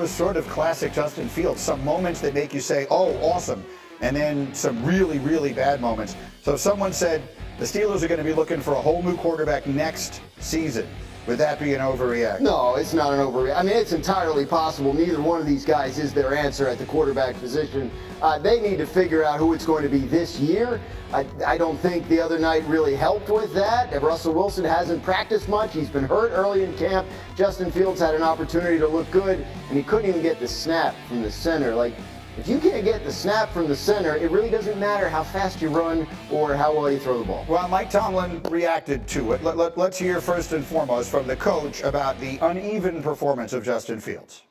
was sort of classic Justin Fields. Some moments that make you say, oh, awesome. And then some really, really bad moments. So someone said the Steelers are going to be looking for a whole new quarterback next season. Would that be an overreaction? No, it's not an overreaction. I mean, it's entirely possible. Neither one of these guys is their answer at the quarterback position. They need to figure out who it's going to be this year. I don't think the other night really helped with that. Russell Wilson hasn't practiced much. He's been hurt early in camp. Justin Fields had an opportunity to look good, and he couldn't even get the snap from the center. Like, if you can't get the snap from the center, it really doesn't matter how fast you run or how well you throw the ball. Well, Mike Tomlin reacted to it. Let's hear first and foremost from the coach about the uneven performance of Justin Fields.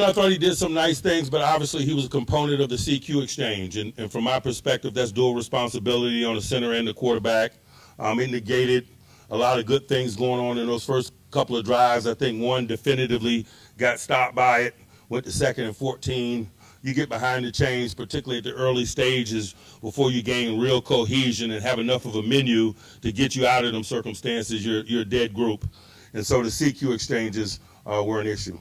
I thought he did some nice things, but obviously he was a component of the CQ exchange. And from my perspective, that's dual responsibility on the center and the quarterback. It negated a lot of good things going on in those first couple of drives. I think one definitively got stopped by it, went to 2nd and 14. You get behind the chains, particularly at the early stages, before you gain real cohesion and have enough of a menu to get you out of them circumstances. You're a dead group. And so the CQ exchanges were an issue.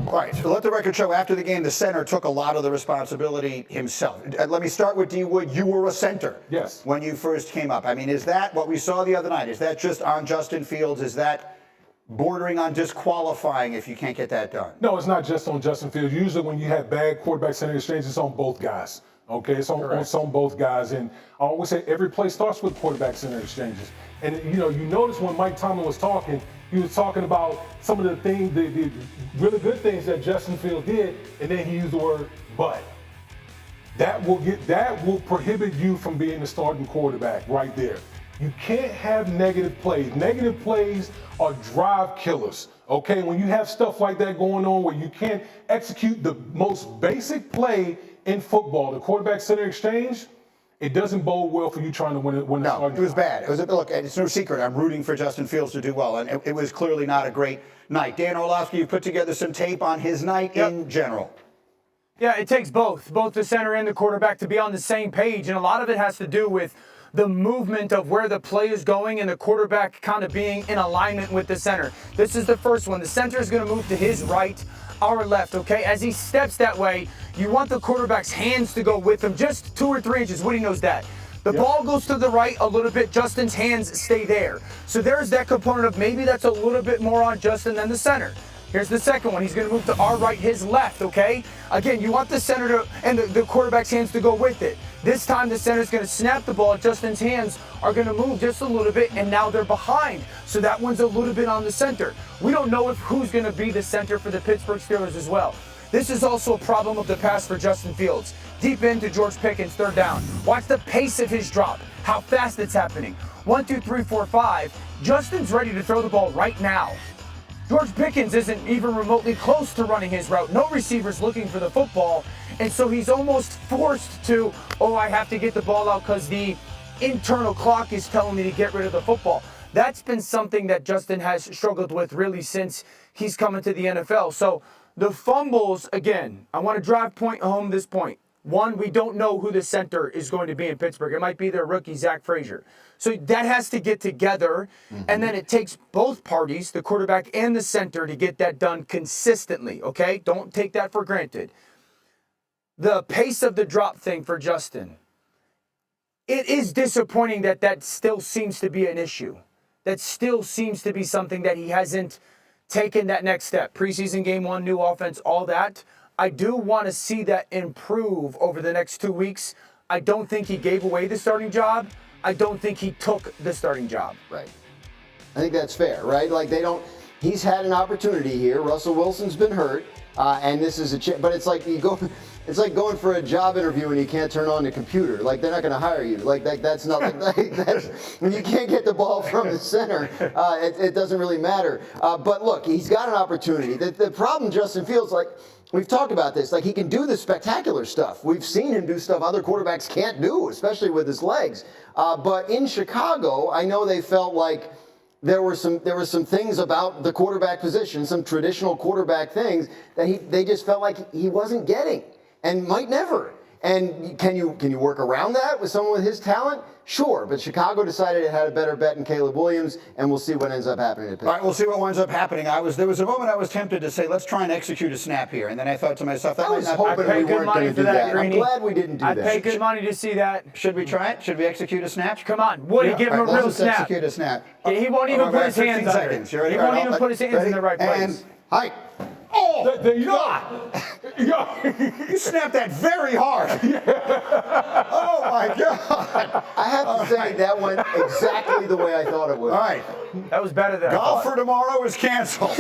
All right, so let the record show after the game, the center took a lot of the responsibility himself. Let me start with D. Wood. You were a center when you first came up. I mean, is that what we saw the other night? Is that just on Justin Fields? Is that bordering on disqualifying if you can't get that done? No, it's not just on Justin Fields. Usually when you have bad quarterback center exchanges, it's on both guys. Okay, it's on both guys. And I always say every play starts with quarterback center exchanges. And you notice when Mike Tomlin was talking, he was talking about some of the things, the really good things that Justin Fields did, and then he used the word but. That will prohibit you from being the starting quarterback right there. You can't have negative plays. Negative plays are drive killers, okay? When you have stuff like that going on where you can't execute the most basic play in football, the quarterback center exchange, it doesn't bode well for you trying to win the starting. No, it was bad. Look, it's no secret. I'm rooting for Justin Fields to do well, and it was clearly not a great night. Dan Orlovsky, you put together some tape on his night in general. Yeah, it takes both the center and the quarterback to be on the same page, and a lot of it has to do with the movement of where the play is going and the quarterback kind of being in alignment with the center. This is the first one. The center is going to move to his right, our left, okay? As he steps that way, you want the quarterback's hands to go with him just 2 or 3 inches. Woody knows that. The ball goes to the right a little bit. Justin's hands stay there. So there's that component of maybe that's a little bit more on Justin than the center. Here's the second one. He's going to move to our right, his left, okay? Again, you want the center to, and the quarterback's hands to go with it. This time the center's going to snap the ball. Justin's hands are going to move just a little bit, and now they're behind. So that one's a little bit on the center. We don't know who's going to be the center for the Pittsburgh Steelers as well. This is also a problem of the pass for Justin Fields. Deep into George Pickens, 3rd down. Watch the pace of his drop, how fast it's happening. 1, 2, 3, 4, 5. Justin's ready to throw the ball right now. George Pickens isn't even remotely close to running his route. No receiver's looking for the football. And so he's almost forced to, I have to get the ball out because the internal clock is telling me to get rid of the football. That's been something that Justin has struggled with really since he's coming to the NFL. So the fumbles, again, I want to drive home this point. One, we don't know who the center is going to be in Pittsburgh. It might be their rookie, Zach Frazier. So that has to get together, and then it takes both parties, the quarterback and the center, to get that done consistently, okay? Don't take that for granted. The pace of the drop thing for Justin, it is disappointing that still seems to be an issue. That still seems to be something that he hasn't taken that next step. Preseason game 1, new offense, all that. I do want to see that improve over the next 2 weeks. I don't think he gave away the starting job. I don't think he took the starting job. Right. I think that's fair, right? Like he's had an opportunity here. Russell Wilson's been hurt, and this is but it's like it's like going for a job interview and you can't turn on the computer. Like they're not going to hire you. That's not when you can't get the ball from the center. It doesn't really matter. But look, he's got an opportunity. The problem, Justin Fields, we've talked about this. He can do the spectacular stuff. We've seen him do stuff other quarterbacks can't do, especially with his legs. But in Chicago, I know they felt like there were some things about the quarterback position, some traditional quarterback things that they just felt like he wasn't getting and might never. And can you work around that with someone with his talent? Sure, but Chicago decided it had a better bet in Caleb Williams, and we'll see what ends up happening at Pittsburgh. All right, we'll see what winds up happening. There was a moment I was tempted to say, let's try and execute a snap here, and then I thought to myself, that I might was not hoping be I'd pay we good weren't money going to for do that, that. I'm Greeny. glad we didn't do I'd that. pay good money to see that. Should we try it? Should we execute a snap? Come on, Woody, give him All a right, real let's snap. execute a snap. Yeah, he won't even All put right, his hands 15 under seconds. it. You ready? He All won't right, even I'll- put his hands ready? in the right place. And height. Oh, God! You snapped that very hard. Oh, my God. I have to say that went exactly the way I thought it would. All right. That was better than I Golf thought. for tomorrow is canceled.